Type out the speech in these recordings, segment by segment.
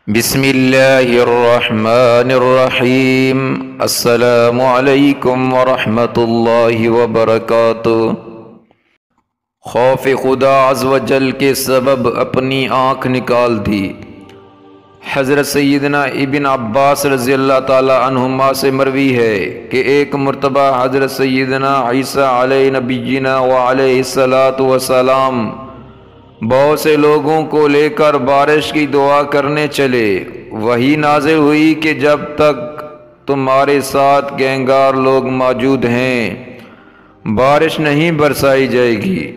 بسم اللہ الرحمن الرحیم۔ السلام علیکم ورحمۃ اللہ وبرکاتہ۔ خوف خدا عز و جل کے سبب اپنی آنکھ نکال دی۔ حضرت سیدنا ابن عباس رضی اللہ تعالی عنہما سے مروی ہے کہ ایک مرتبہ حضرت سیدنا عیسیٰ علیہ نبینا وعلیہ الصلاۃ والسلام بہت سے لوگوں کو لے کر بارش کی دعا کرنے چلے۔ وحی نازل ہوئی کہ جب تک تمہارے ساتھ گنہگار لوگ موجود ہیں بارش نہیں برسائی جائے گی۔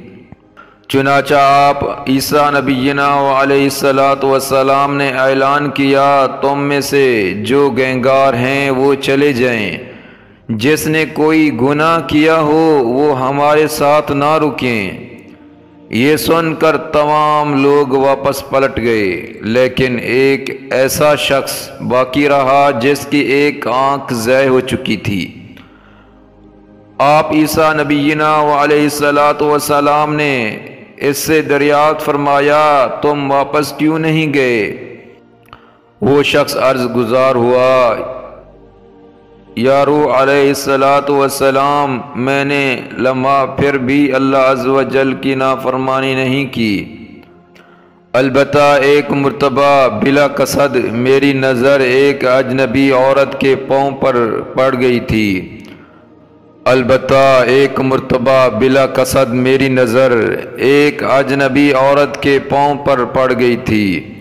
چنانچہ آپ عیسیٰ نبینا علیہ الصلاۃ والسلام نے اعلان کیا، تم میں سے جو گنہگار ہیں وہ چلے جائیں، جس نے کوئی گناہ کیا ہو وہ ہمارے ساتھ نہ رکیں۔ یہ سن کر تمام لوگ واپس پلٹ گئے، لیکن ایک ایسا شخص باقی رہا جس کی ایک آنکھ ضائع ہو چکی تھی۔ آپ عیسیٰ نبینا علیہ الصلاۃ والسلام نے اس سے دریافت فرمایا، تم واپس کیوں نہیں گئے؟ وہ شخص عرض گزار ہوا، یا روح علیہ الصلاۃ والسلام، میں نے لمحہ پھر بھی اللہ عز و جل کی نافرمانی نہیں کی، البتہ ایک مرتبہ بلا قصد میری نظر ایک اجنبی عورت کے پاؤں پر پڑ گئی تھی۔ البتہ ایک مرتبہ بلا قصد میری نظر ایک اجنبی عورت کے پاؤں پر پڑ گئی تھی۔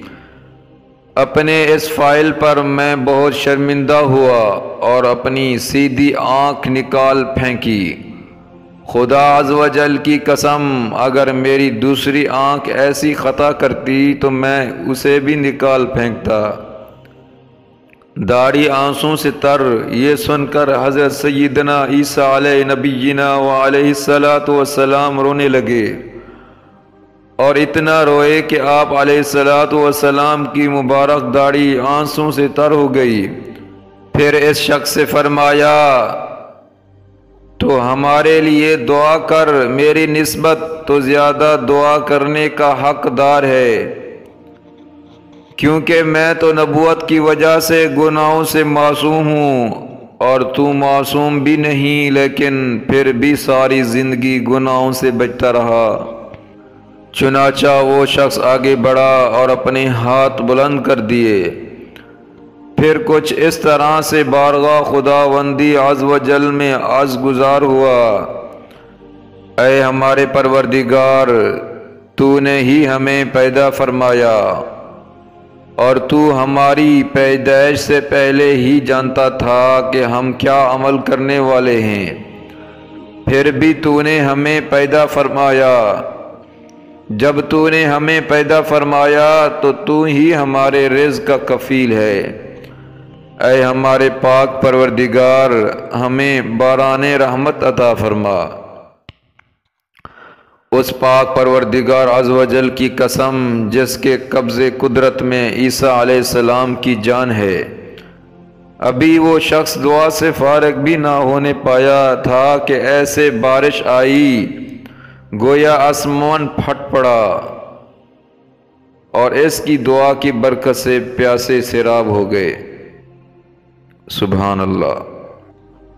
اپنے اس فعل پر میں بہت شرمندہ ہوا اور اپنی سیدھی آنکھ نکال پھینکی۔ خدا عز و جل کی قسم، اگر میری دوسری آنکھ ایسی خطا کرتی تو میں اسے بھی نکال پھینکتا۔ داڑھی آنسوں سے تر۔ یہ سن کر حضرت سیدنا عیسیٰ علیہ نبینا وعلیہ الصلاۃ والسلام رونے لگے، اور اتنا روئے کہ آپ علیہ الصلاۃ والسلام کی مبارک داڑھی آنسوں سے تر ہو گئی۔ پھر اس شخص سے فرمایا، تو ہمارے لیے دعا کر، میری نسبت تو زیادہ دعا کرنے کا حقدار ہے، کیونکہ میں تو نبوت کی وجہ سے گناہوں سے معصوم ہوں اور تو معصوم بھی نہیں، لیکن پھر بھی ساری زندگی گناہوں سے بچتا رہا۔ چنانچہ وہ شخص آگے بڑھا اور اپنے ہاتھ بلند کر دیے، پھر کچھ اس طرح سے بارگاہ خداوندی عز و جل میں عرض گزار ہوا، اے ہمارے پروردگار، تو نے ہی ہمیں پیدا فرمایا اور تو ہماری پیدائش سے پہلے ہی جانتا تھا کہ ہم کیا عمل کرنے والے ہیں، پھر بھی تو نے ہمیں پیدا فرمایا۔ جب تو نے ہمیں پیدا فرمایا تو تو ہی ہمارے رزق کا کفیل ہے۔ اے ہمارے پاک پروردگار، ہمیں باران رحمت عطا فرما۔ اس پاک پروردگار عز و جل کی قسم جس کے قبض قدرت میں عیسیٰ علیہ السلام کی جان ہے، ابھی وہ شخص دعا سے فارغ بھی نہ ہونے پایا تھا کہ ایسے بارش آئی گویا آسمان پھٹ پڑا، اور اس کی دعا کی برکت سے پیاسے سیراب ہو گئے۔ سبحان اللہ۔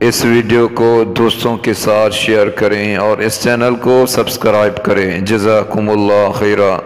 اس ویڈیو کو دوستوں کے ساتھ شیئر کریں اور اس چینل کو سبسکرائب کریں۔ جزاکم اللہ خیرا۔